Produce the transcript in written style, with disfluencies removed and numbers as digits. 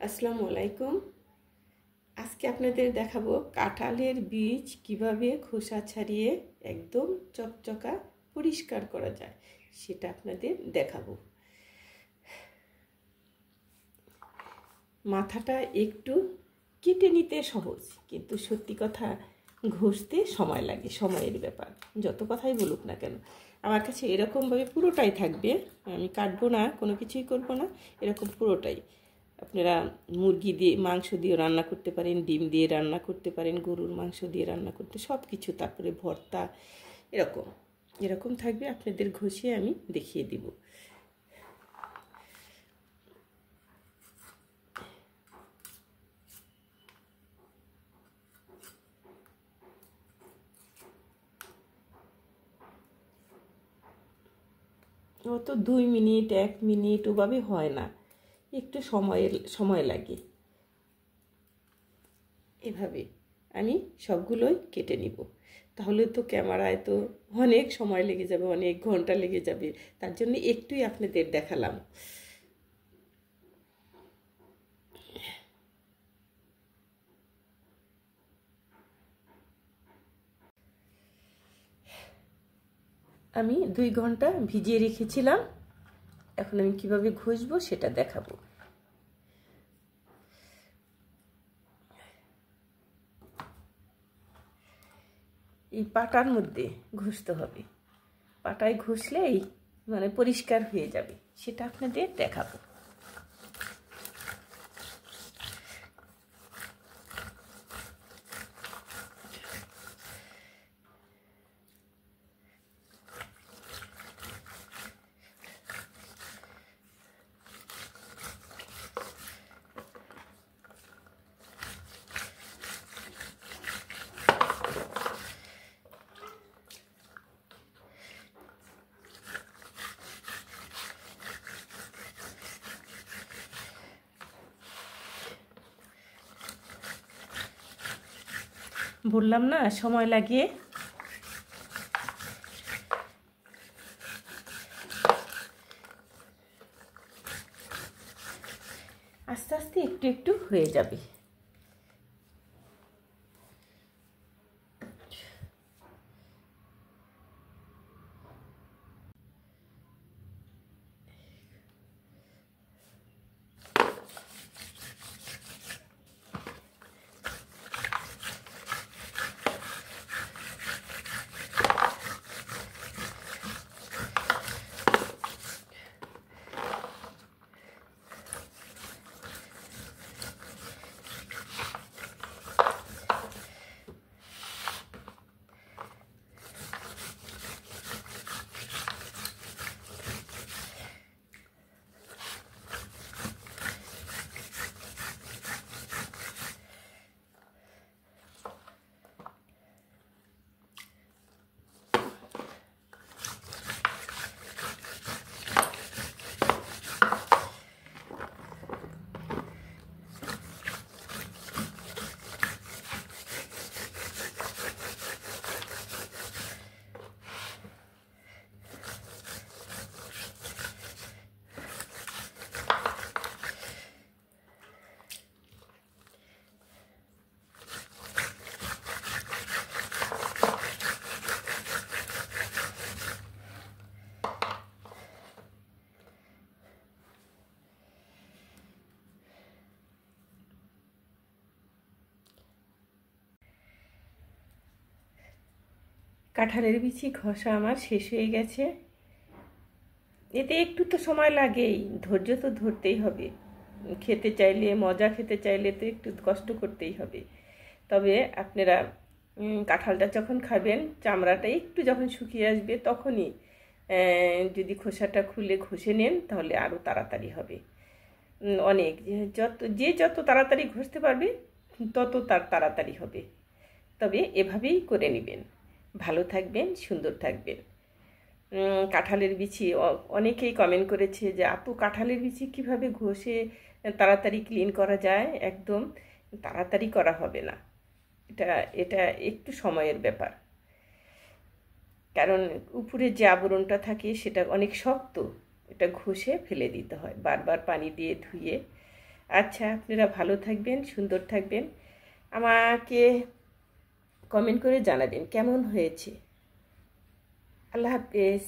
আসসালামু আলাইকুম। আজকে আপনাদের দেখাবো কাঁঠালের বীজ কিভাবে খোসা ছাড়িয়ে একদম চকচকা পরিষ্কার করা যায়, সেটা আপনাদের দেখাবো। মাথাটা একটু কেটে নিতে সহজ, কিন্তু সত্যি কথা ঘষতে সময় লাগে, সময়ের ব্যাপার। যত কথাই বলুক না কেন, আমার কাছে এরকমভাবে পুরোটাই থাকবে, আমি কাটবো না, কোনো কিছুই করবো না, এরকম পুরোটাই। আপনারা মুরগি দিয়ে মাংস দিয়ে রান্না করতে পারেন, ডিম দিয়ে রান্না করতে পারেন, গরুর মাংস দিয়ে রান্না করতে, সব কিছু, তারপরে ভর্তা, এরকম এরকম থাকবে। আপনাদের ঘষিয়ে আমি দেখিয়ে দিব। ও তো 2 মিনিট 1 মিনিট ওভাবে হয় না, একটু সময় লাগে। এভাবে আমি সবগুলোই কেটে নিব, তাহলে তো ক্যামেরায় তো অনেক সময় লেগে যাবে, অনেক ঘন্টা লেগে যাবে, তার জন্য একটুই আপনাদের দেখালাম। আমি 2 ঘন্টা ভিজিয়ে রেখেছিলাম, এখন আমি কিভাবে ঘষবো সেটা দেখাবো। এই পাটার মধ্যে ঘষতে হবে, পাটায় ঘষলেই মানে পরিষ্কার হয়ে যাবে, সেটা আপনাদের দেখাবো। বললাম না সময় লাগে। আস্তে আস্তে একটু একটু হয়ে যাবে। কাঁঠালের বিচি ঘষা আমার শেষ হয়ে গেছে। এতে একটু তো সময় লাগেই, ধৈর্য তো ধরতেই হবে। খেতে চাইলে, মজা খেতে চাইলে তো একটু কষ্ট করতেই হবে। তবে আপনারা কাঁঠালটা যখন খাবেন, চামড়াটা একটু যখন শুকিয়ে আসবে, তখনই যদি খোসাটা খুলে ঘষে নেন, তাহলে আরও তাড়াতাড়ি হবে। অনেক যত তাড়াতাড়ি ঘষতে পারবে, তত তাড়াতাড়ি হবে। তবে এভাবেই করে নেবেন। ভালো থাকবেন, সুন্দর থাকবেন। কাঁঠালের বিচি অনেকেই কমেন্ট করেছে যে আপু কাঁঠালের বিচি কিভাবে ঘষে তাড়াতাড়ি ক্লিন করা যায়। একদম তাড়াতাড়ি করা হবে না, এটা এটা একটু সময়ের ব্যাপার। কারণ উপরে যে আবরণটা থাকে সেটা অনেক শক্ত, এটা ঘষে ফেলে দিতে হয়, বারবার পানি দিয়ে ধুয়ে। আচ্ছা, আপনারা ভালো থাকবেন, সুন্দর থাকবেন। আমাকে কমেন্ট করে জানাবেন কেমন হয়েছে। আল্লাহ হাফেজ।